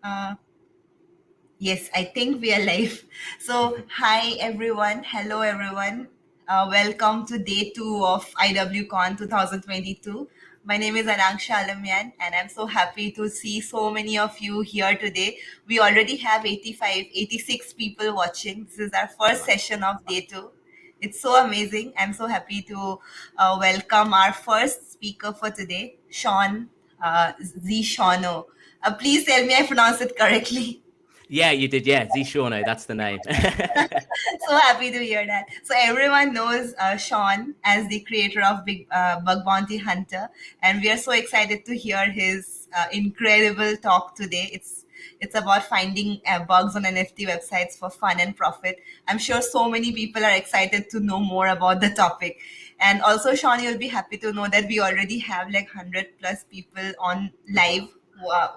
Uh, yes, I think we are live. So, hi everyone. Hello everyone. Welcome to day two of IWCon 2022. My name is Anangsha Alamian, and I'm so happy to see so many of you here today. We already have 85, 86 people watching. This is our first session of day two. It's so amazing. I'm so happy to welcome our first speaker for today, Sean Z. Shauno. Please tell me I pronounced it correctly. Yeah, you did. Yeah, Zshorno, that's the name. So happy to hear that. So everyone knows Sean as the creator of Big Bug Bounty Hunter, and we are so excited to hear his incredible talk today. It's about finding bugs on NFT websites for fun and profit. I'm sure so many people are excited to know more about the topic. And also, Sean, you'll be happy to know that we already have like 100 plus people on live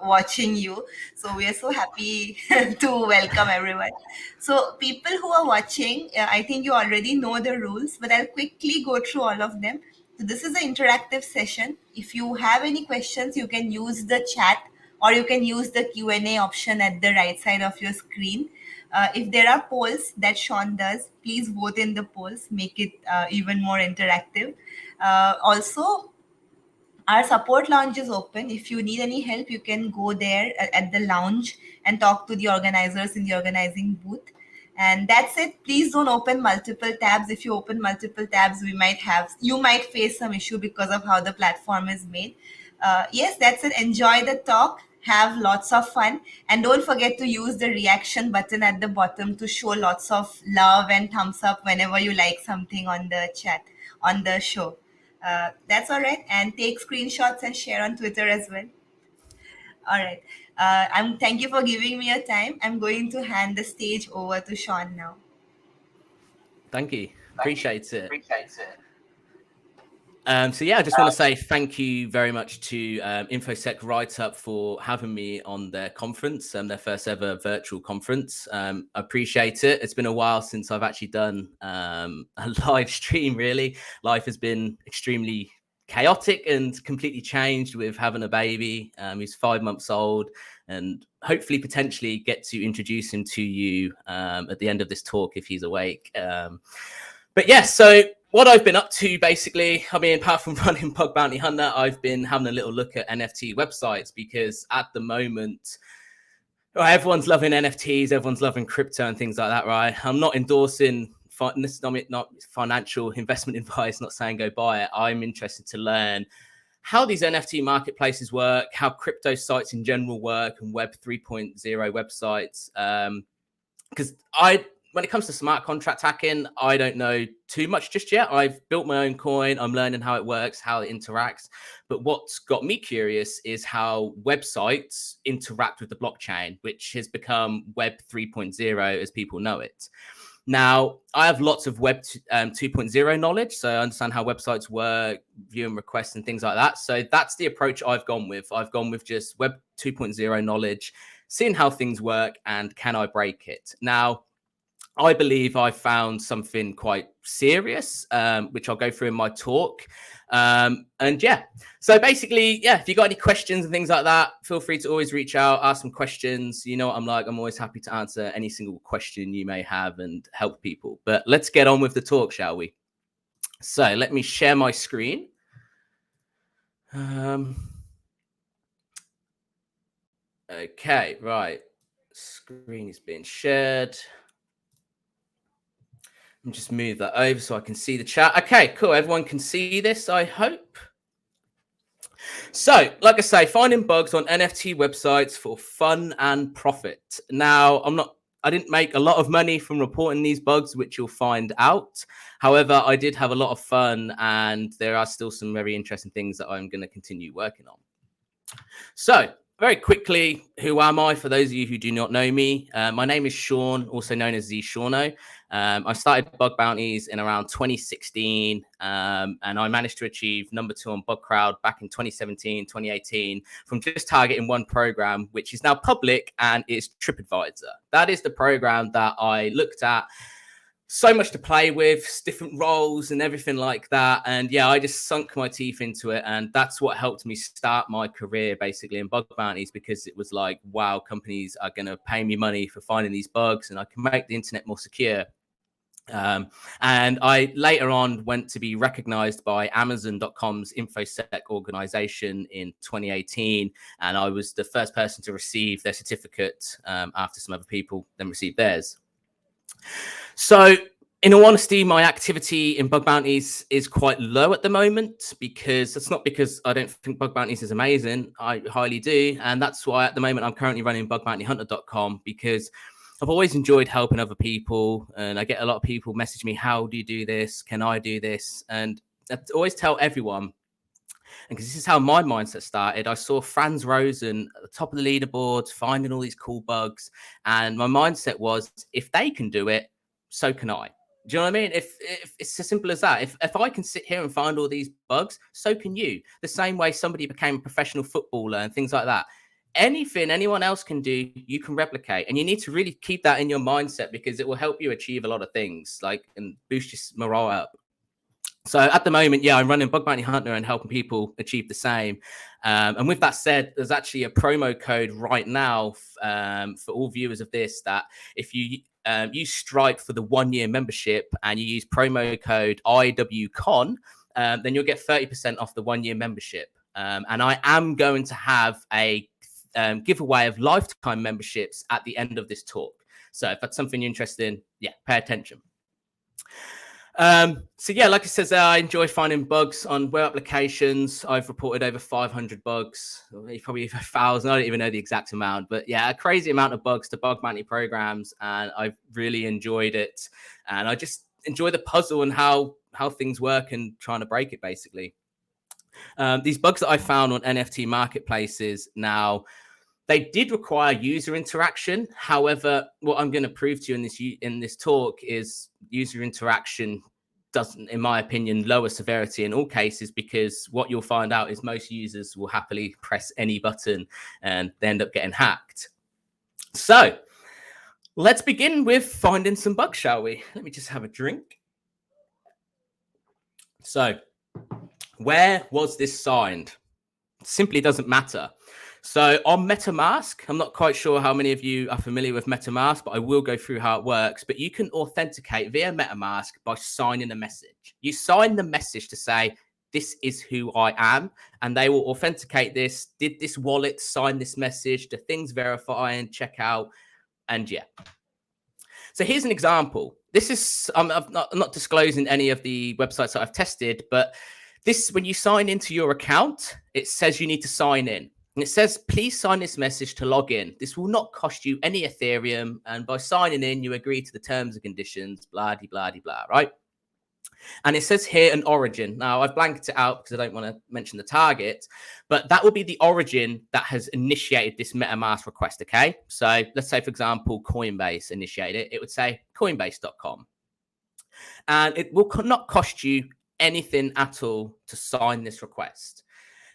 watching you. So we are so happy to welcome everyone. So, people who are watching, I think you already know the rules, but I'll quickly go through all of them. So, this is an interactive session. If you have any questions, you can use the chat or you can use the Q&A option at the right side of your screen. If there are polls that Sean does, please vote in the polls, make it even more interactive. Also, our support lounge is open. If you need any help, you can go there at the lounge and talk to the organizers in the organizing booth. And that's it. Please don't open multiple tabs. If you open multiple tabs, you might face some issue because of how the platform is made. Yes, that's it. Enjoy the talk. Have lots of fun. And don't forget to use the reaction button at the bottom to show lots of love and thumbs up whenever you like something on the chat, on the show. That's all right. And take screenshots and share on Twitter as well. All right. Thank you for giving me your time. I'm going to hand the stage over to Sean now. Thank you. Appreciate it. So yeah, I just want to say thank you very much to InfoSec Write-Up for having me on their conference, their first ever virtual conference. I appreciate it. It's been a while since I've actually done a live stream, really. Life has been extremely chaotic and completely changed with having a baby. He's 5 months old, and hopefully potentially get to introduce him to you at the end of this talk if he's awake. But yeah, so what I've been up to basically, I mean, apart from running Bug Bounty Hunter, I've been having a little look at NFT websites because at the moment, everyone's loving NFTs, everyone's loving crypto and things like that, right? I'm not endorsing this, not financial investment advice, not saying go buy it. I'm interested to learn how these NFT marketplaces work, how crypto sites in general work, and Web 3.0 websites. Because when it comes to smart contract hacking, I don't know too much just yet. I've built my own coin. I'm learning how it works, how it interacts. But what's got me curious is how websites interact with the blockchain, which has become Web 3.0 as people know it. Now, I have lots of Web 2.0 knowledge, so I understand how websites work, viewing requests and things like that. So that's the approach I've gone with. I've gone with just Web 2.0 knowledge, seeing how things work, and can I break it? Now, I believe I found something quite serious, which I'll go through in my talk. And yeah, so basically, yeah, if you got any questions and things like that, feel free to always reach out, ask some questions. You know what I'm like. I'm always happy to answer any single question you may have and help people. But let's get on with the talk, shall we? So let me share my screen. Okay, right. Screen is being shared. Let me just move that over so I can see the chat. Okay, cool. Everyone can see this, I hope. So, like I say, finding bugs on NFT websites for fun and profit. Now, I didn't make a lot of money from reporting these bugs, which you'll find out. However, I did have a lot of fun, and there are still some very interesting things that I'm going to continue working on. So, very quickly, who am I? For those of you who do not know me, my name is Sean, also known as Zshorno. I started bug bounties in around 2016, and I managed to achieve #2 on BugCrowd back in 2017, 2018 from just targeting one program, which is now public, and it's TripAdvisor. That is the program that I looked at, so much to play with, different roles and everything like that. And yeah, I just sunk my teeth into it. And that's what helped me start my career basically in bug bounties, because it was like, wow, companies are going to pay me money for finding these bugs and I can make the internet more secure. And I later on went to be recognized by Amazon.com's InfoSec organization in 2018. And I was the first person to receive their certificate after some other people then received theirs. So, in all honesty, my activity in bug bounties is quite low at the moment, because it's not because I don't think bug bounties is amazing. I highly do. And that's why at the moment I'm currently running bugbountyhunter.com, because I've always enjoyed helping other people. And I get a lot of people message me, how do you do this? Can I do this? And I always tell everyone, and because this is how my mindset started, I saw Franz Rosen at the top of the leaderboard, finding all these cool bugs. And my mindset was, if they can do it, so can I. Do you know what I mean? If it's as simple as that. If I can sit here and find all these bugs, so can you. The same way somebody became a professional footballer and things like that. Anything anyone else can do, you can replicate. And you need to really keep that in your mindset, because it will help you achieve a lot of things, like, and boost your morale up. So at the moment, yeah, I'm running Bug Bounty Hunter and helping people achieve the same. And with that said, there's actually a promo code right now for all viewers of this, that if you use Stripe for the 1 year membership and you use promo code IWCON, then you'll get 30% off the 1 year membership. And I am going to have a giveaway of lifetime memberships at the end of this talk. So if that's something you're interested in, yeah, pay attention. So yeah, like I said, I enjoy finding bugs on web applications. I've reported over 500 bugs, probably 1,000. I don't even know the exact amount, but yeah, a crazy amount of bugs to bug bounty programs, and I've really enjoyed it. And I just enjoy the puzzle and how things work and trying to break it, basically. These bugs that I found on NFT marketplaces now, they did require user interaction. However, what I'm going to prove to you in this talk is user interaction doesn't, in my opinion, lower severity in all cases, because what you'll find out is most users will happily press any button and they end up getting hacked. So let's begin with finding some bugs, shall we? Let me just have a drink. So where was this signed? It simply doesn't matter. So on MetaMask, I'm not quite sure how many of you are familiar with MetaMask, but I will go through how it works. But you can authenticate via MetaMask by signing a message. You sign the message to say, this is who I am, and they will authenticate this. Did this wallet sign this message? Do things verify and check out? And yeah. So here's an example. This is, I'm not disclosing any of the websites that I've tested, but this, when you sign into your account, it says you need to sign in. And it says, please sign this message to log in. This will not cost you any Ethereum. And by signing in, you agree to the terms and conditions, blah, de, blah, de, blah, right? And it says here an origin. Now, I've blanked it out because I don't want to mention the target, but that will be the origin that has initiated this MetaMask request, okay? So let's say, for example, Coinbase initiated it. It would say coinbase.com. And it will not cost you anything at all to sign this request.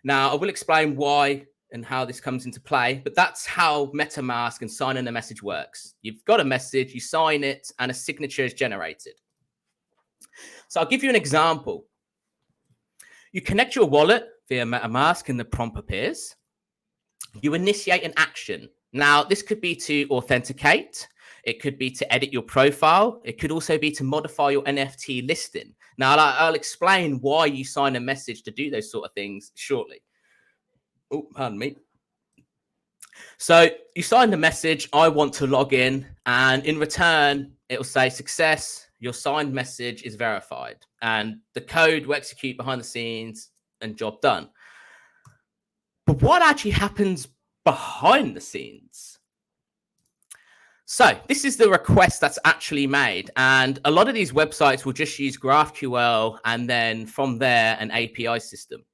Now, I will explain why and how this comes into play, but that's how MetaMask and signing a message works. You've got a message, you sign it, and a signature is generated. So I'll give you an example. You connect your wallet via MetaMask and the prompt appears. You initiate an action. Now, this could be to authenticate. It could be to edit your profile. It could also be to modify your NFT listing. Now, I'll explain why you sign a message to do those sort of things shortly. Oh, pardon me. So you sign the message, I want to log in, and in return, it will say success, your signed message is verified, and the code will execute behind the scenes and job done. But what actually happens behind the scenes? So this is the request that's actually made. And a lot of these websites will just use GraphQL and then from there, an API system.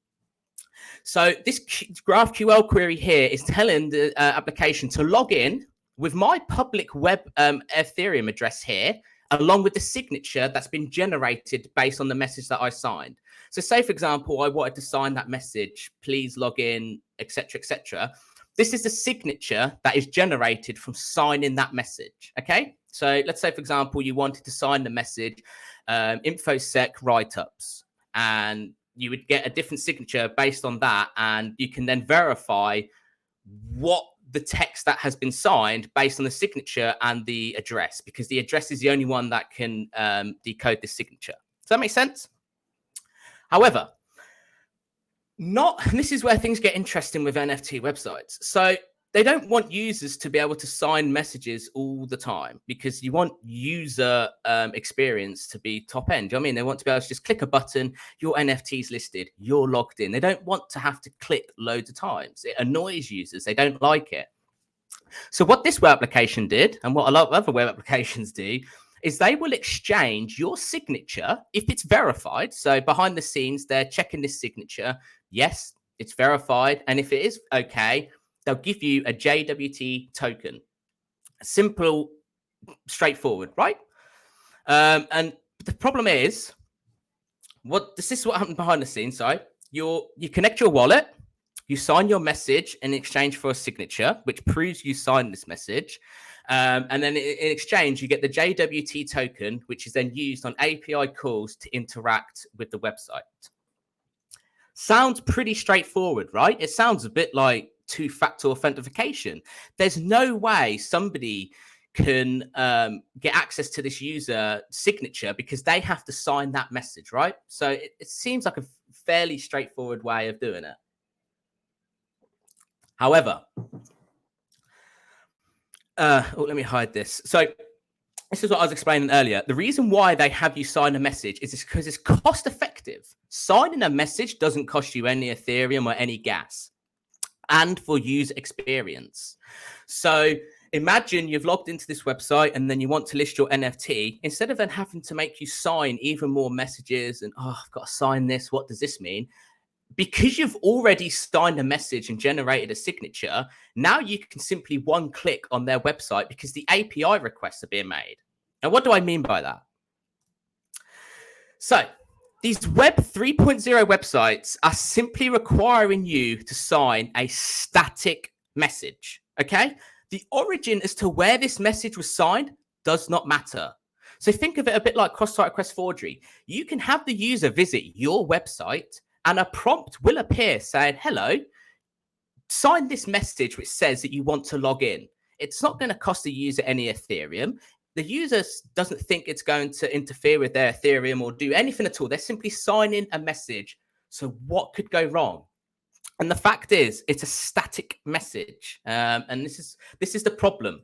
So this GraphQL query here is telling the application to log in with my public web Ethereum address here, along with the signature that's been generated based on the message that I signed. So say, for example, I wanted to sign that message, please log in, etc., etc. This is the signature that is generated from signing that message, okay? So let's say, for example, you wanted to sign the message, InfoSec write-ups, and you would get a different signature based on that, and you can then verify what the text that has been signed based on the signature and the address, because the address is the only one that can decode the signature. Does that make sense? However, this is where things get interesting with NFT websites. So they don't want users to be able to sign messages all the time, because you want user experience to be top end. Do you know what I mean? They want to be able to just click a button, your NFT's listed, you're logged in. They don't want to have to click loads of times. It annoys users. They don't like it. So what this web application did, and what a lot of other web applications do, is they will exchange your signature if it's verified. So behind the scenes, they're checking this signature. Yes, it's verified. And if it is okay, they'll give you a JWT token. Simple, straightforward, right? And the problem is, this is what happened behind the scenes. So you connect your wallet, you sign your message in exchange for a signature, which proves you signed this message. And then in exchange, you get the JWT token, which is then used on API calls to interact with the website. Sounds pretty straightforward, right? It sounds a bit like two-factor authentication. There's no way somebody can get access to this user signature because they have to sign that message, right? So it seems like a fairly straightforward way of doing it. However, let me hide this. So this is what I was explaining earlier. The reason why they have you sign a message is because it's cost effective. Signing a message doesn't cost you any Ethereum or any gas, and for user experience. So imagine you've logged into this website and then you want to list your NFT. Instead of then having to make you sign even more messages and, oh, I've got to sign this, what does this mean? Because you've already signed a message and generated a signature, now you can simply one click on their website because the API requests are being made. Now, what do I mean by that? So these Web 3.0 websites are simply requiring you to sign a static message, okay? The origin as to where this message was signed does not matter. So think of it a bit like cross-site request forgery. You can have the user visit your website and a prompt will appear saying, hello, sign this message which says that you want to log in. It's not going to cost the user any Ethereum. The user doesn't think it's going to interfere with their Ethereum or do anything at all. They're simply signing a message. So what could go wrong? And the fact is, it's a static message. And this is the problem.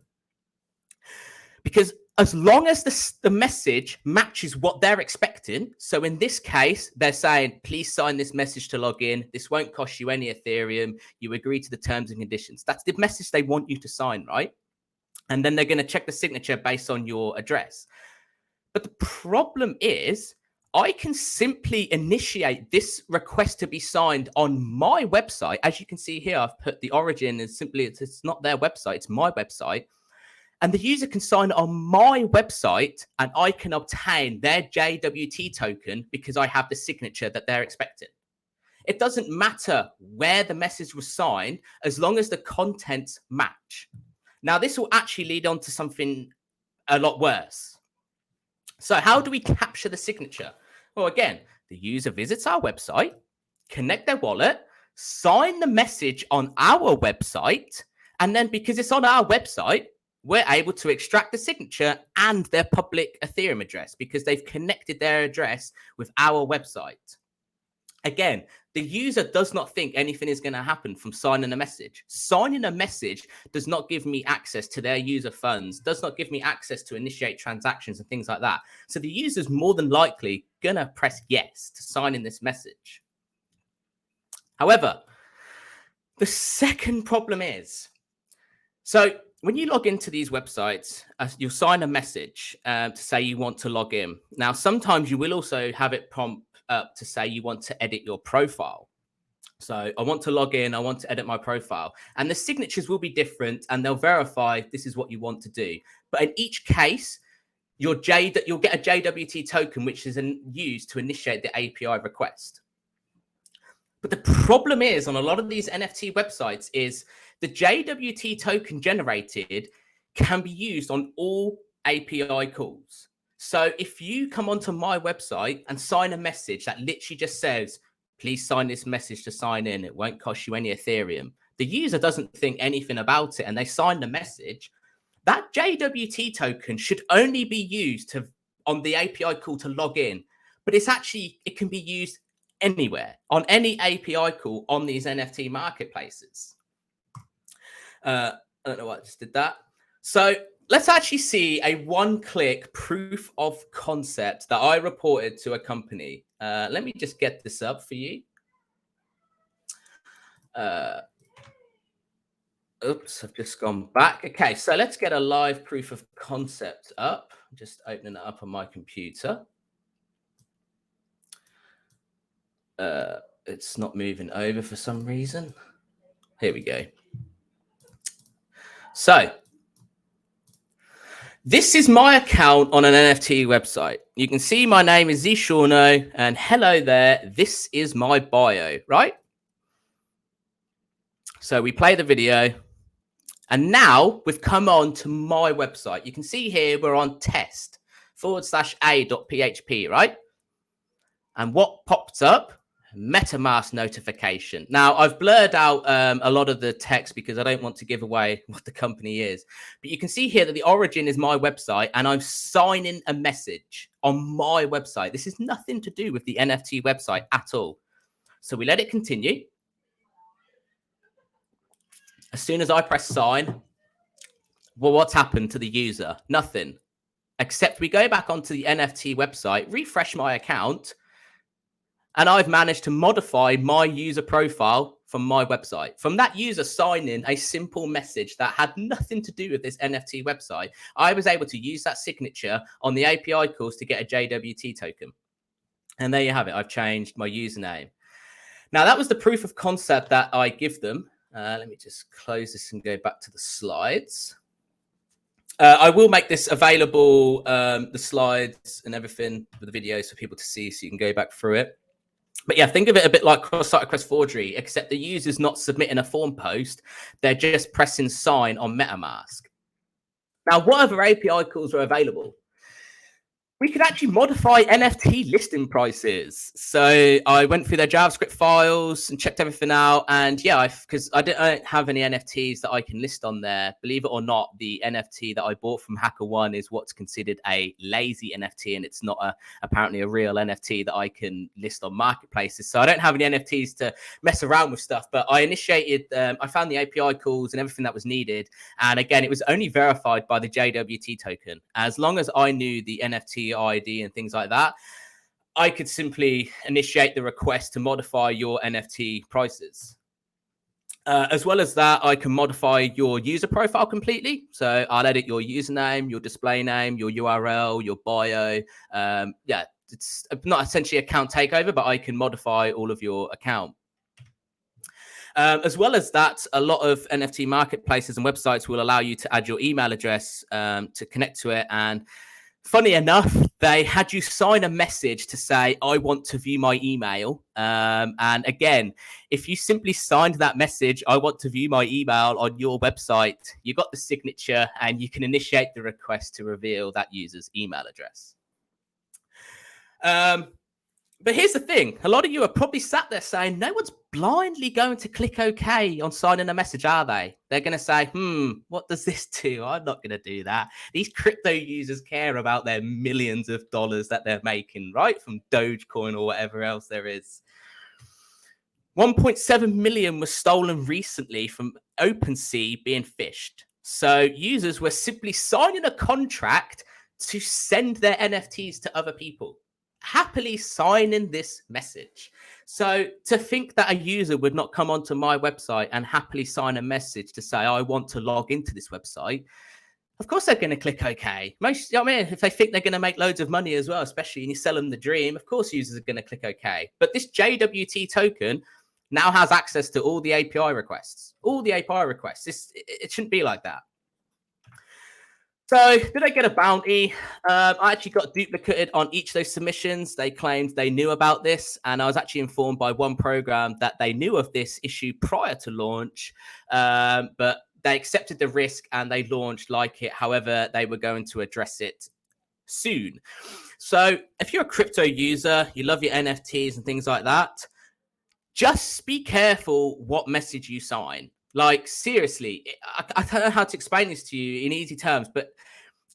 Because as long as the message matches what they're expecting, so in this case, they're saying, please sign this message to log in. This won't cost you any Ethereum. You agree to the terms and conditions. That's the message they want you to sign, right? And then they're going to check the signature based on your address. But the problem is, I can simply initiate this request to be signed on my website. As you can see here, I've put the origin is simply, it's not their website, it's my website. And the user can sign on my website and I can obtain their JWT token because I have the signature that they're expecting. It doesn't matter where the message was signed as long as the contents match. Now, this will actually lead on to something a lot worse. So how do we capture the signature? Well, again, the user visits our website, connect their wallet, sign the message on our website, and then because it's on our website, we're able to extract the signature and their public Ethereum address because they've connected their address with our website. Again, the user does not think anything is going to happen from signing a message. Signing a message does not give me access to their user funds, does not give me access to initiate transactions and things like that. So the user's more than likely going to press yes to sign in this message. However, the second problem is, so when you log into these websites, you'll sign a message to say you want to log in. Now, sometimes you will also have it prompt up to say you want to edit your profile. So I want to log in, I want to edit my profile. And the signatures will be different and they'll verify this is what you want to do. But in each case, you'll get a JWT token, which is used to initiate the API request. But the problem is on a lot of these NFT websites is the JWT token generated can be used on all API calls. So if you come onto my website and sign a message that literally just says, please sign this message to sign in, it won't cost you any Ethereum. The user doesn't think anything about it and they sign the message. That JWT token should only be used on the API call to log in, but it can be used anywhere on any API call on these NFT marketplaces. I don't know why I just did that. So let's actually see a one-click proof of concept that I reported to a company. Let me just get this up for you. Oops, I've just gone back. Okay, so let's get a live proof of concept up. I'm just opening it up on my computer. It's not moving over for some reason. Here we go. So this is my account on an NFT website. You can see my name is Zishorno and hello there. This is my bio, right? So we play the video and now we've come on to my website. You can see here we're on test/a.php, right? And what popped up? MetaMask notification. Now, I've blurred out a lot of the text because I don't want to give away what the company is. But you can see here that the origin is my website and I'm signing a message on my website. This is nothing to do with the NFT website at all. So we let it continue. As soon as I press sign, well, what's happened to the user? Nothing. Except we go back onto the NFT website, refresh my account, and I've managed to modify my user profile from my website. From that user signing a simple message that had nothing to do with this NFT website, I was able to use that signature on the API calls to get a JWT token. And there you have it. I've changed my username. Now, that was the proof of concept that I give them. Let me just close this and go back to the slides. I will make this available, the slides and everything with the videos for people to see so you can go back through it. But yeah, think of it a bit like cross-site request forgery, except the user's not submitting a form post. They're just pressing sign on MetaMask. Now, what other API calls are available? We could actually modify NFT listing prices. So I went through their JavaScript files and checked everything out. And yeah, because I don't have any NFTs that I can list on there. Believe it or not, the NFT that I bought from HackerOne is what's considered a lazy NFT, and it's not apparently a real NFT that I can list on marketplaces. So I don't have any NFTs to mess around with stuff. But I initiated, I found the API calls and everything that was needed. And again, it was only verified by the JWT token. As long as I knew the NFT ID and things like that, I could simply initiate the request to modify your NFT prices. As well as that, I can modify your user profile completely. So I'll edit your username, your display name, your URL, your bio. Yeah, it's not essentially account takeover, but I can modify all of your account. As well as that, a lot of NFT marketplaces and websites will allow you to add your email address to connect to it. And funny enough, they had you sign a message to say, I want to view my email. And again, if you simply signed that message, I want to view my email on your website, you got the signature and you can initiate the request to reveal that user's email address. But here's the thing. A lot of you are probably sat there saying, no one's blindly going to click OK on signing a message, are they? They're going to say, what does this do? I'm not going to do that. These crypto users care about their millions of dollars that they're making, right? From Dogecoin or whatever else there is. 1.7 million was stolen recently from OpenSea being phished. So users were simply signing a contract to send their NFTs to other people, happily signing this message. So to think that a user would not come onto my website and happily sign a message to say, I want to log into this website, of course they're going to click OK. Most, I mean, if they think they're going to make loads of money as well, especially when you sell them the dream, of course users are going to click OK. But this JWT token now has access to all the API requests. All the API requests. It shouldn't be like that. So did I get a bounty? I actually got duplicated on each of those submissions. They claimed they knew about this, and I was actually informed by one program that they knew of this issue prior to launch, but they accepted the risk and they launched like it. However, they were going to address it soon. So if you're a crypto user, you love your NFTs and things like that, just be careful what message you sign. Like, seriously, I don't know how to explain this to you in easy terms, but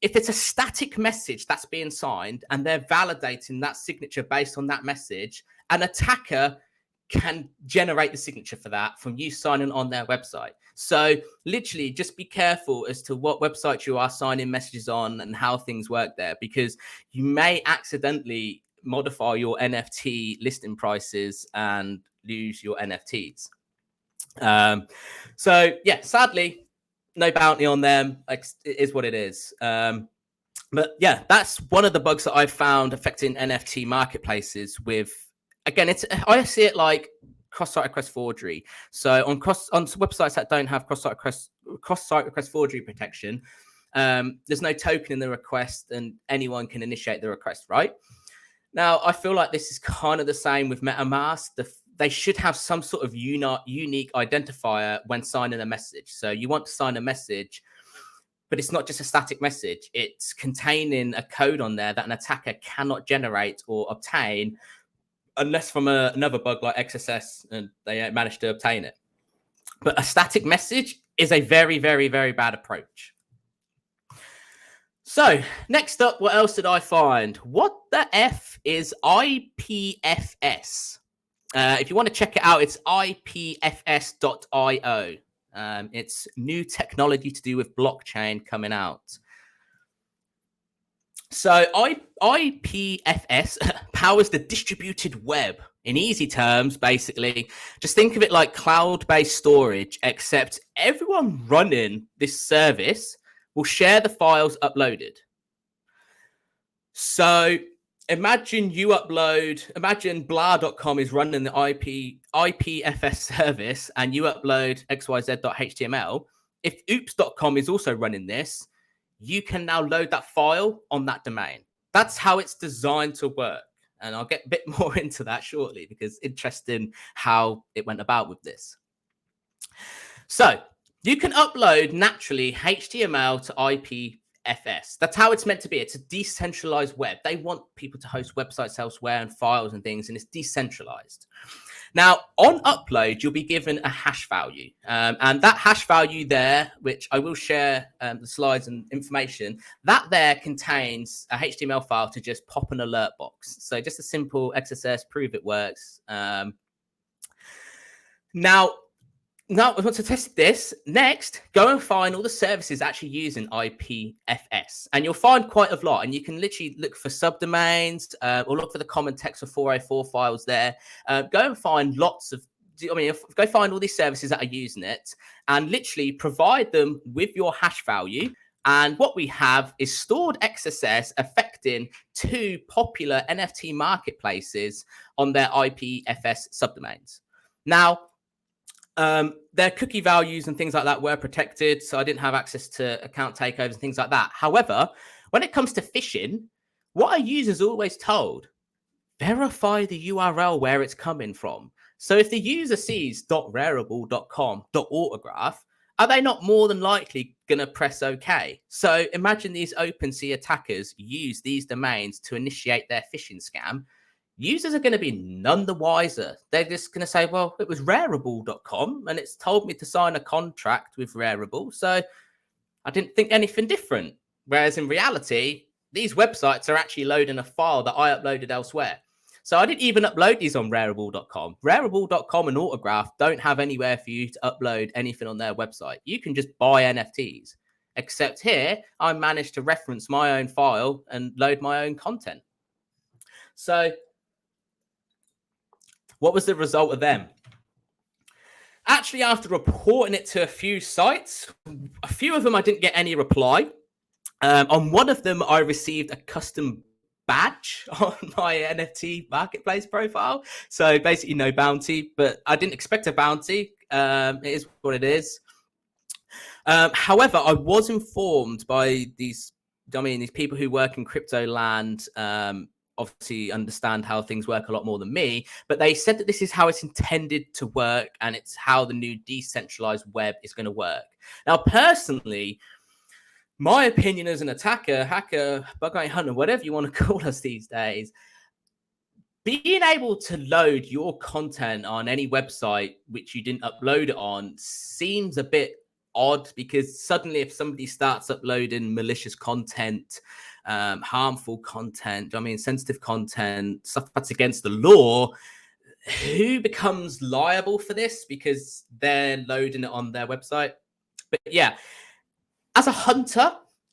if it's a static message that's being signed and they're validating that signature based on that message, an attacker can generate the signature for that from you signing on their website. So literally just be careful as to what website you are signing messages on and how things work there, because you may accidentally modify your NFT listing prices and lose your NFTs. So yeah, sadly, no bounty on them. Like, it is what it is. But yeah, that's one of the bugs that I've found affecting NFT marketplaces. With, again, I see it like cross-site request forgery. So on websites that don't have cross-site request forgery protection, there's no token in the request, and anyone can initiate the request, right? Now, I feel like this is kind of the same with MetaMask. They should have some sort of unique identifier when signing a message. So you want to sign a message, but it's not just a static message. It's containing a code on there that an attacker cannot generate or obtain unless from another bug like XSS and they manage to obtain it. But a static message is a very, very, very bad approach. So next up, what else did I find? What the F is IPFS? If you want to check it out, it's IPFS.io. It's new technology to do with blockchain coming out. So IPFS powers the distributed web. In easy terms, basically, just think of it like cloud-based storage, except everyone running this service will share the files uploaded. So imagine blah.com is running the IPFS service and you upload xyz.html. If oops.com is also running this, you can now load that file on that domain. That's how it's designed to work. And I'll get a bit more into that shortly because it's interesting how it went about with this. So you can upload naturally HTML to IPFS. That's how it's meant to be. It's a decentralized web. They want people to host websites elsewhere and files and things, and it's decentralized. Now, on upload, you'll be given a hash value. And that hash value there, which I will share the slides and information, that there contains a HTML file to just pop an alert box. So just a simple XSS, prove it works. Now, once I tested this, next, go and find all the services actually using IPFS. And you'll find quite a lot. And you can literally look for subdomains or look for the common text for 404 files there. Go and find go find all these services that are using it and literally provide them with your hash value. And what we have is stored XSS affecting two popular NFT marketplaces on their IPFS subdomains. Now, their cookie values and things like that were protected, so I didn't have access to account takeovers and things like that. However, when it comes to phishing, what a user's always told, verify the URL where it's coming from. So if the user sees .rarible.com.autograph, are they not more than likely going to press OK? So imagine these OpenSea attackers use these domains to initiate their phishing scam. Users are going to be none the wiser. They're just going to say, well, it was rarible.com and it's told me to sign a contract with Rarible. So I didn't think anything different. Whereas in reality, these websites are actually loading a file that I uploaded elsewhere. So I didn't even upload these on rarible.com. Rarible.com and Autograph don't have anywhere for you to upload anything on their website. You can just buy NFTs. Except here, I managed to reference my own file and load my own content. So what was the result of them? Actually, after reporting it to a few sites, a few of them I didn't get any reply. On one of them, I received a custom badge on my NFT marketplace profile. So basically no bounty, but I didn't expect a bounty. It is what it is. However, I was informed by these people who work in crypto land obviously understand how things work a lot more than me, but they said that this is how it's intended to work and it's how the new decentralized web is going to work. Now, personally, my opinion as an attacker, hacker, bug bounty hunter, whatever you want to call us these days, being able to load your content on any website which you didn't upload it on seems a bit odd, because suddenly if somebody starts uploading malicious content, harmful content, I mean, sensitive content, stuff that's against the law, who becomes liable for this because they're loading it on their website? But yeah, as a hunter,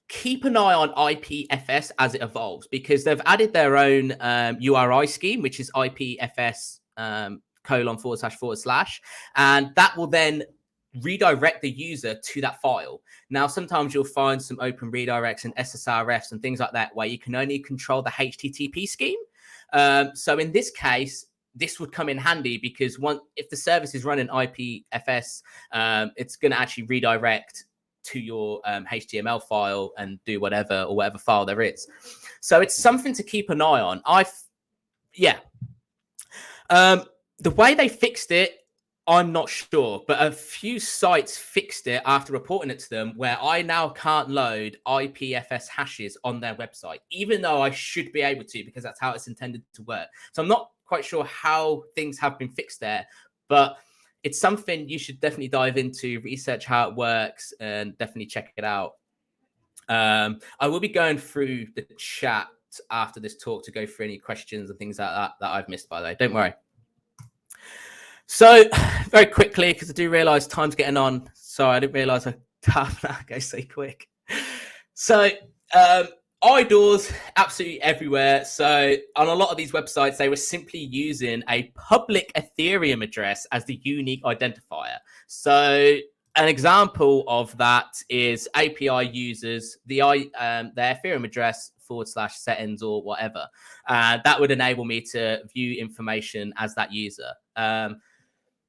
keep an eye on IPFS as it evolves, because they've added their own URI scheme, which is IPFS ://, and that will then redirect the user to that file. Now, sometimes you'll find some open redirects and SSRFs and things like that where you can only control the HTTP scheme. So in this case, this would come in handy, because if the service is running IPFS, it's going to actually redirect to your HTML file and do whatever file there is. So it's something to keep an eye on. The way they fixed it, I'm not sure, but a few sites fixed it after reporting it to them, where I now can't load IPFS hashes on their website, even though I should be able to, because that's how it's intended to work. So I'm not quite sure how things have been fixed there, but it's something you should definitely dive into, research how it works, and definitely check it out. I will be going through the chat after this talk to go through any questions and things like that I've missed, by the way. Don't worry. So very quickly, because I do realize time's getting on. Sorry, I didn't realize I go so quick. So IDORs absolutely everywhere. So on a lot of these websites, they were simply using a public Ethereum address as the unique identifier. So an example of that is API users, their Ethereum address /settings or whatever. That would enable me to view information as that user.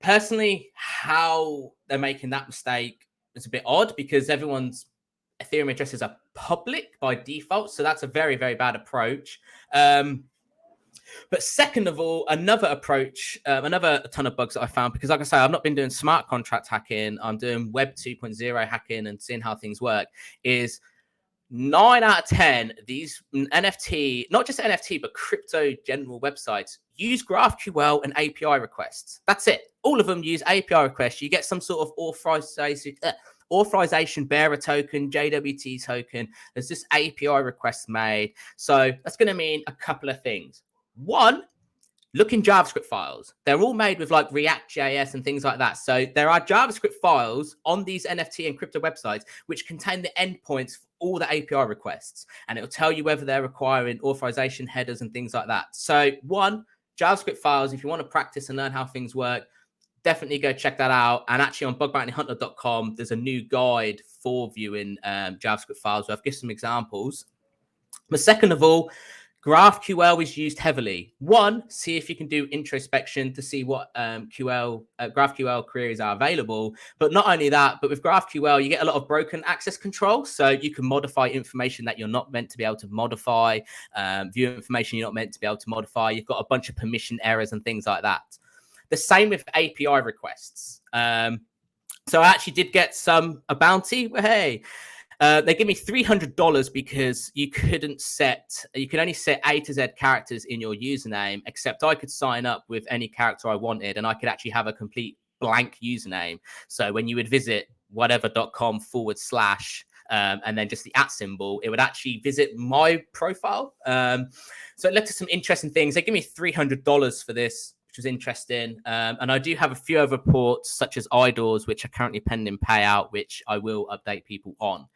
Personally, how they're making that mistake is a bit odd, because everyone's Ethereum addresses are public by default. So that's a very, very bad approach. But second of all, another approach, another ton of bugs that I found, because like I say, I've not been doing smart contract hacking. I'm doing Web 2.0 hacking and seeing how things work, is 9 out of 10, these NFT, not just NFT, but crypto general websites, use GraphQL and API requests. That's it. All of them use API requests. You get some sort of authorization bearer token, JWT token. There's just API requests made. So that's going to mean a couple of things. One, look in JavaScript files. They're all made with like React.js and things like that. So there are JavaScript files on these NFT and crypto websites which contain the endpoints for all the API requests. And it'll tell you whether they're requiring authorization headers and things like that. So one, JavaScript files, if you want to practice and learn how things work, definitely go check that out. And actually on bugbountyhunter.com, there's a new guide for viewing JavaScript files where I've given some examples. But second of all, GraphQL is used heavily. One, see if you can do introspection to see what GraphQL queries are available. But not only that, but with GraphQL, you get a lot of broken access control. So you can modify information that you're not meant to be able to modify, view information you're not meant to be able to modify. You've got a bunch of permission errors and things like that. The same with API requests. So I actually did get a bounty. Hey, they give me $300 because you can only set A to Z characters in your username, except I could sign up with any character I wanted, and I could actually have a complete blank username. So when you would visit whatever.com / and then just the @ symbol, it would actually visit my profile. So it led to some interesting things. They give me $300 for this, which was interesting. And I do have a few other reports, such as IDORs, which are currently pending payout, which I will update people on.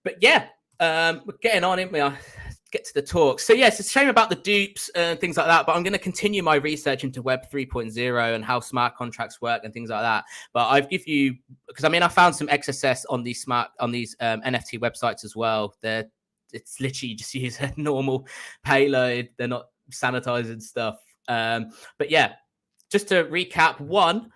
But yeah, we're getting on, aren't we? I'll get to the talk. So yes, it's a shame about the dupes and things like that, but I'm going to continue my research into Web 3.0 and how smart contracts work and things like that. But I've give you, because I found some XSS on these NFT websites as well. It's literally just use a normal payload. They're not sanitizing stuff. But yeah, just to recap, one,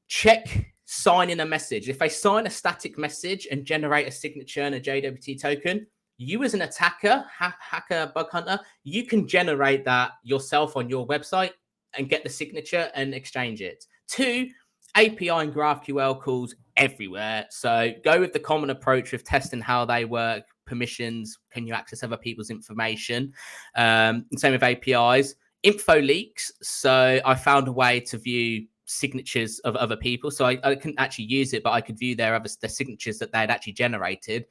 check sign in a message. If they sign a static message and generate a signature and a JWT token, you as an attacker, hacker, bug hunter, you can generate that yourself on your website and get the signature and exchange it. Two, API and GraphQL calls everywhere. So go with the common approach of testing how they work, permissions, can you access other people's information? Same with APIs. Info leaks. So I found a way to view signatures of other people. So I couldn't actually use it, but I could view their signatures that they had actually generated.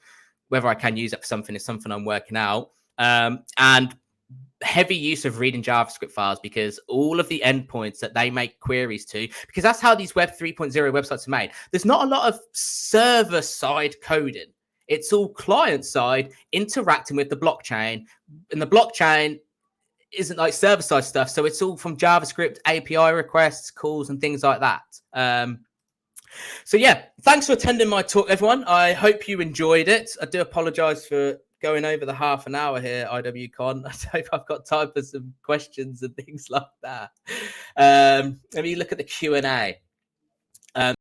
Whether I can use it for something is something I'm working out. And heavy use of reading JavaScript files, because all of the endpoints that they make queries to, because that's how these Web 3.0 websites are made. There's not a lot of server side coding. It's all client side interacting with the blockchain, and the blockchain isn't like server side stuff. So it's all from JavaScript, API requests, calls, and things like that. So yeah, thanks for attending my talk, everyone. I hope you enjoyed it. I do apologize for going over the half an hour here, IWCon. I hope I've got time for some questions and things like that. Let me look at the Q&A.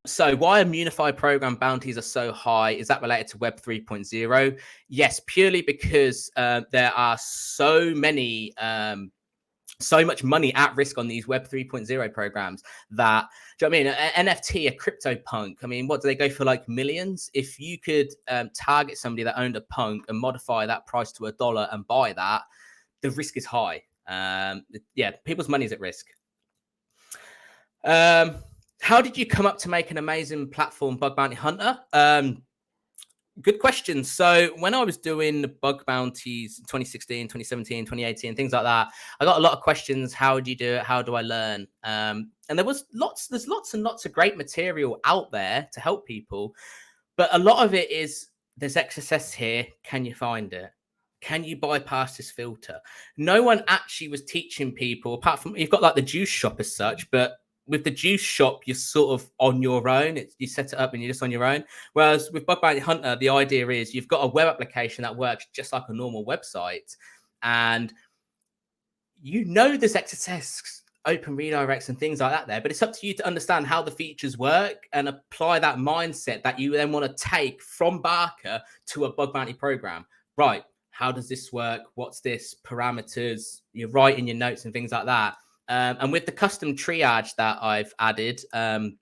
So why are unified program bounties are so high? Is that related to Web 3.0? Yes, purely because there are so many so much money at risk on these Web 3.0 programs that, do you know what I mean? An NFT, a crypto punk, I mean, what do they go for, like millions? If you could target somebody that owned a punk and modify that price to $1 and buy that, the risk is high. Yeah, people's money is at risk. How did you come up to make an amazing platform, Bug Bounty Hunter? Good question. So when I was doing bug bounties 2016, 2017, 2018, things like that, I got a lot of questions. How do you do it? How do I learn? And there's lots and lots of great material out there to help people. But a lot of it is, there's XSS here. Can you find it? Can you bypass this filter? No one actually was teaching people, apart from, you've got like the juice shop as such, but with the juice shop, you're sort of on your own. You set it up and you're just on your own. Whereas with Bug Bounty Hunter, the idea is you've got a web application that works just like a normal website. And you know there's XSS, open redirects and things like that there, but it's up to you to understand how the features work and apply that mindset that you then want to take from Barker to a bug bounty program. Right, how does this work? What's this? Parameters, you're writing your notes and things like that. And with the custom triage that I've added, I'm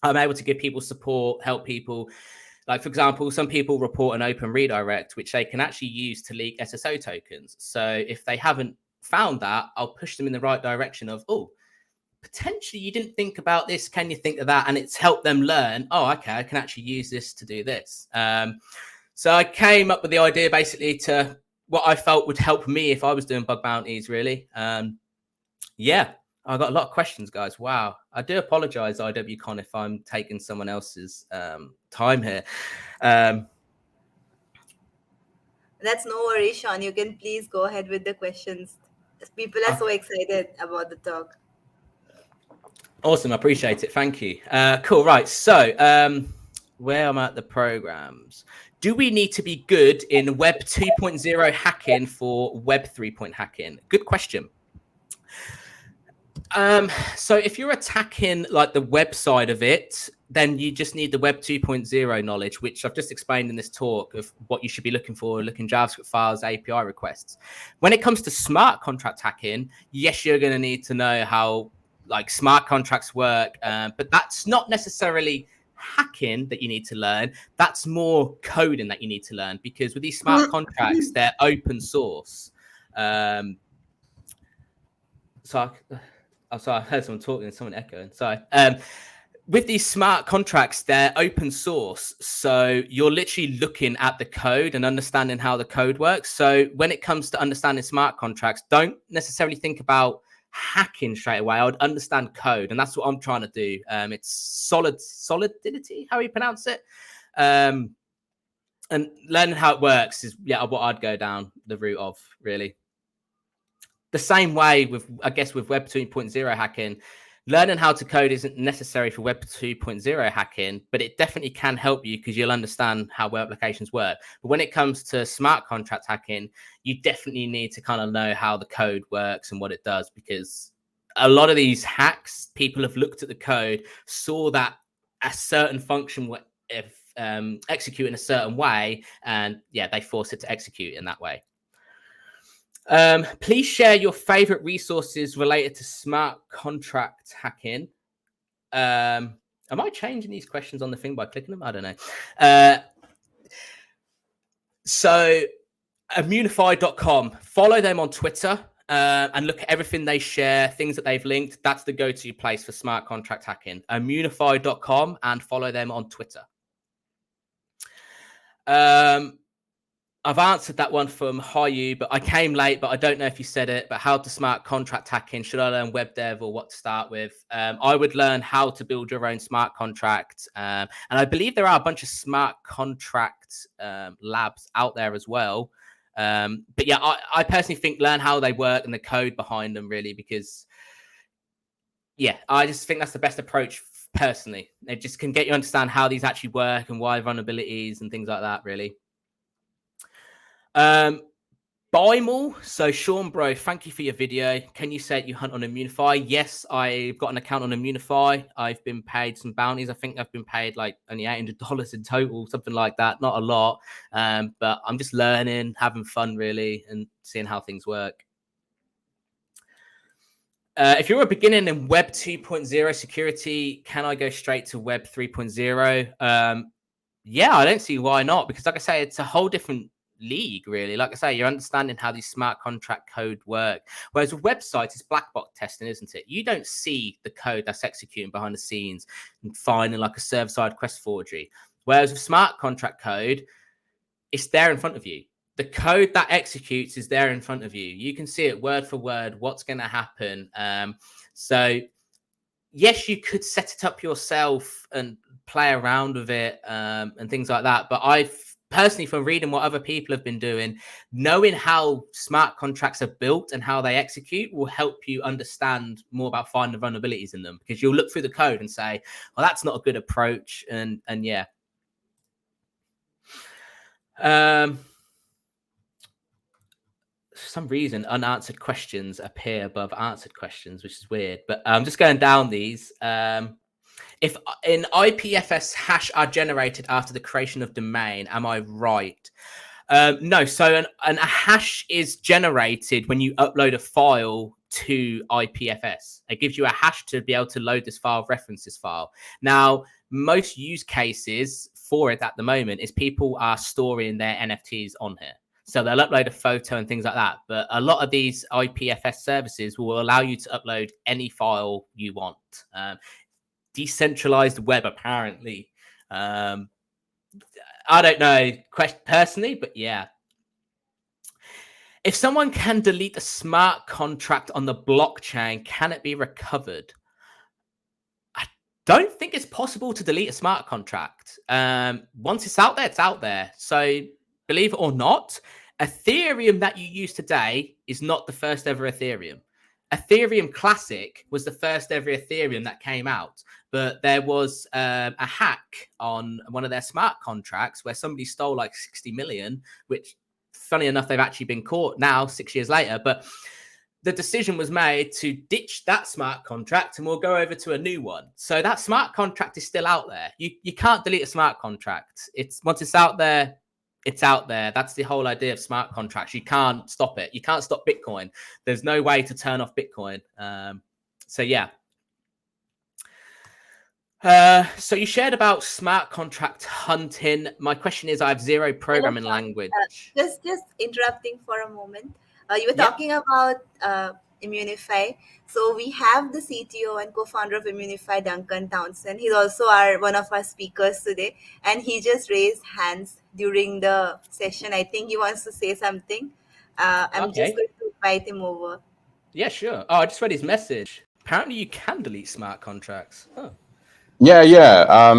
able to give people support, help people. Like, for example, some people report an open redirect, which they can actually use to leak SSO tokens. So if they haven't found that, I'll push them in the right direction of, oh, potentially you didn't think about this. Can you think of that? And it's helped them learn, oh, okay, I can actually use this to do this. So I came up with the idea basically to what I felt would help me if I was doing bug bounties, really. Yeah, I got a lot of questions, guys. Wow. I do apologize, IWCon, if I'm taking someone else's time here. That's no worry, Sean. You can please go ahead with the questions. People are so excited about the talk. Awesome. I appreciate it. Thank you. Cool. Right. So where am I at the programs? Do we need to be good in Web 2.0 hacking for Web 3.0 hacking? Good question. So if you're attacking like the web side of it, then you just need the Web 2.0 knowledge, which I've just explained in this talk of what you should be looking for, looking JavaScript files, API requests. When it comes to smart contract hacking, yes, you're going to need to know how like smart contracts work, but that's not necessarily hacking that you need to learn. That's more coding that you need to learn, because with these smart contracts, they're open source. Oh, sorry, I heard someone talking and someone echoing. Sorry. With these smart contracts, they're open source. So you're literally looking at the code and understanding how the code works. So when it comes to understanding smart contracts, don't necessarily think about hacking straight away. I would understand code. And that's what I'm trying to do. It's solidity, how you pronounce it. And learning how it works is what I'd go down the route of, really. The same way with, I guess, with Web 2.0 hacking, learning how to code isn't necessary for Web 2.0 hacking, but it definitely can help you because you'll understand how web applications work. But when it comes to smart contract hacking, you definitely need to kind of know how the code works and what it does, because a lot of these hacks, people have looked at the code, saw that a certain function execute in a certain way, and yeah, they force it to execute in that way. Please share your favorite resources related to smart contract hacking. Am I changing these questions on the thing by clicking them? I don't know. So Immunify.com, follow them on Twitter and look at everything they share, things that they've linked. That's the go-to place for smart contract hacking. Immunify.com, and follow them on Twitter. I've answered that one from Hayu, but I came late, but I don't know if you said it, but how to smart contract hacking. Should I learn web dev or what to start with? I would learn how to build your own smart contract. And I believe there are a bunch of smart contract labs out there as well. But yeah, I personally think learn how they work and the code behind them, really, because yeah, I just think that's the best approach personally. It just can get you to understand how these actually work and why vulnerabilities and things like that, really. Bimel, so Sean bro, thank you for your video. Can you say you hunt on Immunify? Yes, I've got an account on Immunify. I've been paid some bounties. I think I've been paid like only $800 in total, something like that. Not a lot, but I'm just learning, having fun really, and seeing how things work. If you're a beginner in Web 2.0 security, can I go straight to Web 3.0? Yeah, I don't see why not, because like I say, it's a whole different league, really. Like I say, you're understanding how these smart contract code work. Whereas with websites, it's black box testing, isn't it? You don't see the code that's executing behind the scenes and finding like a server-side quest forgery. Whereas with smart contract code, it's there in front of you. The code that executes is there in front of you. You can see it word for word, what's going to happen. So yes, you could set it up yourself and play around with it and things like that. But I've personally, from reading what other people have been doing, knowing how smart contracts are built and how they execute will help you understand more about finding vulnerabilities in them, because you'll look through the code and say, well, that's not a good approach. And yeah. For some reason, unanswered questions appear above answered questions, which is weird. But I'm just going down these. If an IPFS hash are generated after the creation of domain, am I right? No. So a hash is generated when you upload a file to IPFS. It gives you a hash to be able to load this file, reference this file. Now, most use cases for it at the moment is people are storing their NFTs on here. So they'll upload a photo and things like that. But a lot of these IPFS services will allow you to upload any file you want. Decentralized web, apparently. I don't know personally, but yeah. If someone can delete a smart contract on the blockchain, can it be recovered? I don't think it's possible to delete a smart contract. Once it's out there, it's out there. So believe it or not, Ethereum that you use today is not the first ever Ethereum. Ethereum Classic was the first ever Ethereum that came out, but there was a hack on one of their smart contracts where somebody stole like 60 million, which, funny enough, they've actually been caught now 6 years later. But the decision was made to ditch that smart contract and we'll go over to a new one. So that smart contract is still out there. You can't delete a smart contract. Once it's out there, it's out there. That's the whole idea of smart contracts. You can't stop it. You can't stop Bitcoin. There's no way to turn off Bitcoin. So yeah. So you shared about smart contract hunting. My question is, I have zero programming language. Just interrupting for a moment. You were talking about Immunify. So we have the CTO and co-founder of Immunify, Duncan Townsend. He's also one of our speakers today, and he just raised hands during the session. I think he wants to say something. I'm just going to invite him over. Yeah, sure. Oh, I just read his message. Apparently, you can delete smart contracts. Oh. Yeah.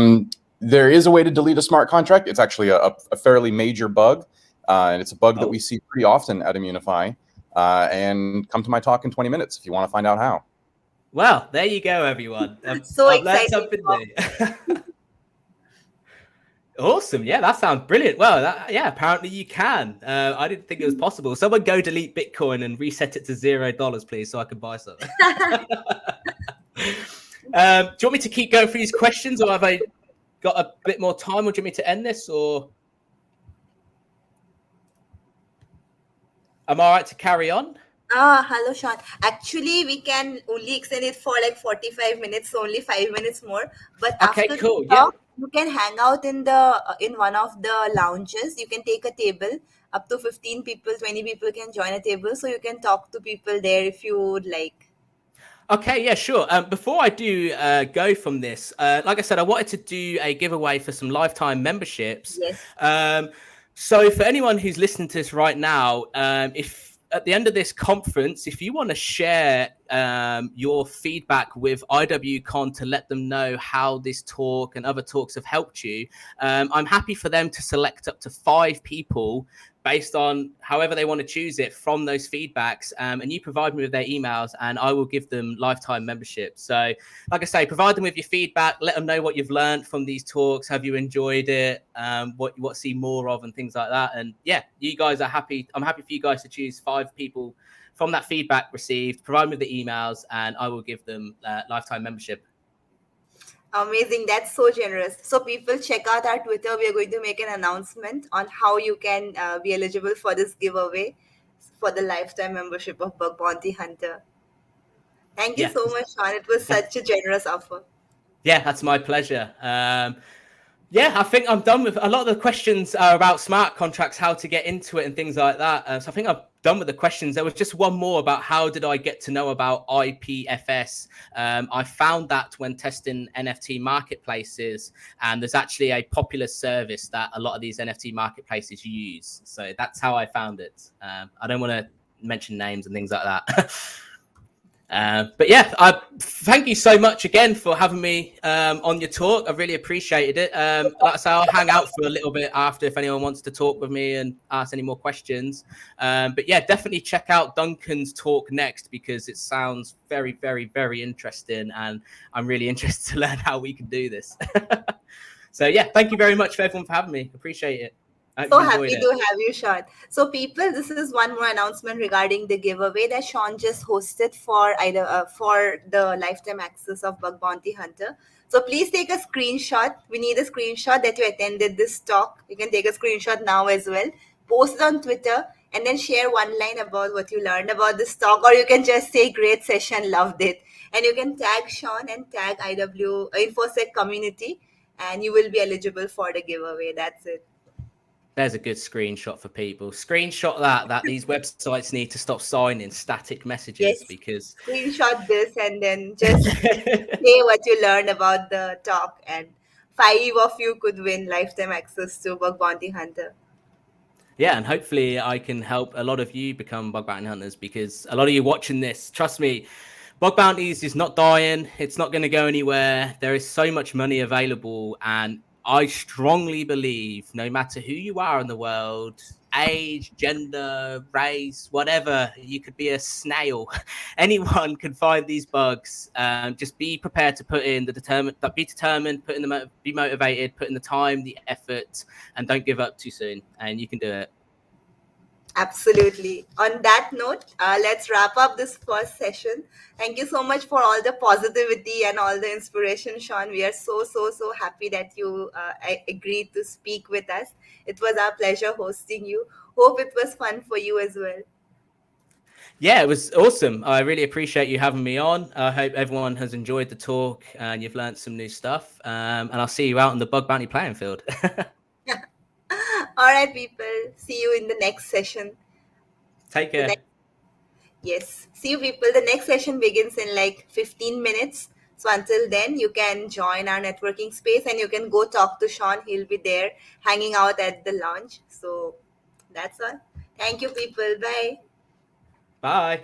There is a way to delete a smart contract. It's actually a fairly major bug, and it's a bug that we see pretty often at Immunify. And come to my talk in 20 minutes if you want to find out how. Well, there you go, everyone. So I've learned something new. Awesome. Yeah, that sounds brilliant. Well, apparently you can. I didn't think it was possible. Someone go delete Bitcoin and reset it to $0, please, so I can buy something. Do you want me to keep going through these questions, or have I got a bit more time, or do you want me to end this, or am I all right to carry on? Hello, Sean. Actually, we can only extend it for like 45 minutes, so only 5 minutes more. But Okay, after the cool. Yeah. talk, you can hang out in one of the lounges. You can take a table. Up to 15 people, 20 people can join a table, so you can talk to people there if you would like. Okay, yeah, sure. Before I do go from this, like I said, I wanted to do a giveaway for some lifetime memberships. Yes. So for anyone who's listening to this right now, if at the end of this conference, if you want to share your feedback with IWCon to let them know how this talk and other talks have helped you, I'm happy for them to select up to 5 people based on however they want to choose it from those feedbacks. And you provide me with their emails and I will give them lifetime membership. So like I say, provide them with your feedback, let them know what you've learned from these talks. Have you enjoyed it? What see more of and things like that. And yeah, you guys are happy. I'm happy for you guys to choose 5 people from that feedback received, provide me with the emails and I will give them lifetime membership. Amazing. That's so generous. So, people, check out our Twitter. We are going to make an announcement on how you can be eligible for this giveaway for the lifetime membership of Bug Bounty Hunter. Thank you Yeah. so much, Sean. It was such a generous offer. Yeah, that's my pleasure. Yeah, I think I'm done with a lot of the questions about smart contracts, how to get into it and things like that. So I think I'm done with the questions. There was just one more about how did I get to know about IPFS. I found that when testing NFT marketplaces, and there's actually a popular service that a lot of these NFT marketplaces use. So that's how I found it. I don't want to mention names and things like that. But yeah, thank you so much again for having me on your talk. I really appreciated it. Like I say, I'll hang out for a little bit after if anyone wants to talk with me and ask any more questions. But yeah, definitely check out Duncan's talk next because it sounds very, very, very interesting. And I'm really interested to learn how we can do this. So yeah, thank you very much for everyone for having me. Appreciate it. I hope So you enjoyed happy it. to have you, Sean. So, people, this is one more announcement regarding the giveaway that Sean just hosted for the lifetime access of Bug Bounty Hunter. So, please take a screenshot. We need a screenshot that you attended this talk. You can take a screenshot now as well. Post it on Twitter and then share one line about what you learned about this talk, or you can just say, "Great session, loved it." And you can tag Sean and tag IW InfoSec community, and you will be eligible for the giveaway. That's it. There's a good screenshot for people. Screenshot that these websites need to stop signing static messages Yes, because screenshot this and then just say what you learned about the talk, and 5 of you could win lifetime access to Bug Bounty Hunter. yeah, and hopefully I can help a lot of you become bug bounty hunters because a lot of you watching this, trust me, bug bounties is not dying. It's not going to go anywhere. There is so much money available, and I strongly believe no matter who you are in the world, age, gender, race, whatever, you could be a snail. Anyone can find these bugs. Just be prepared to put in be determined, be motivated, put in the time, the effort, and don't give up too soon. And you can do it. Absolutely. On that note, let's wrap up this first session. Thank you so much for all the positivity and all the inspiration, Sean. We are so happy that you agreed to speak with us. It was our pleasure hosting you. Hope it was fun for you as well. Yeah, it was awesome. I really appreciate you having me on. I hope everyone has enjoyed the talk and you've learned some new stuff. And I'll see you out on the bug bounty playing field. All right, people. See you in the next session. Take The care. next Yes. See you, people. The next session begins in like 15 minutes. So until then, you can join our networking space and you can go talk to Sean. He'll be there hanging out at the lounge. So that's all. Thank you, people. Bye. Bye.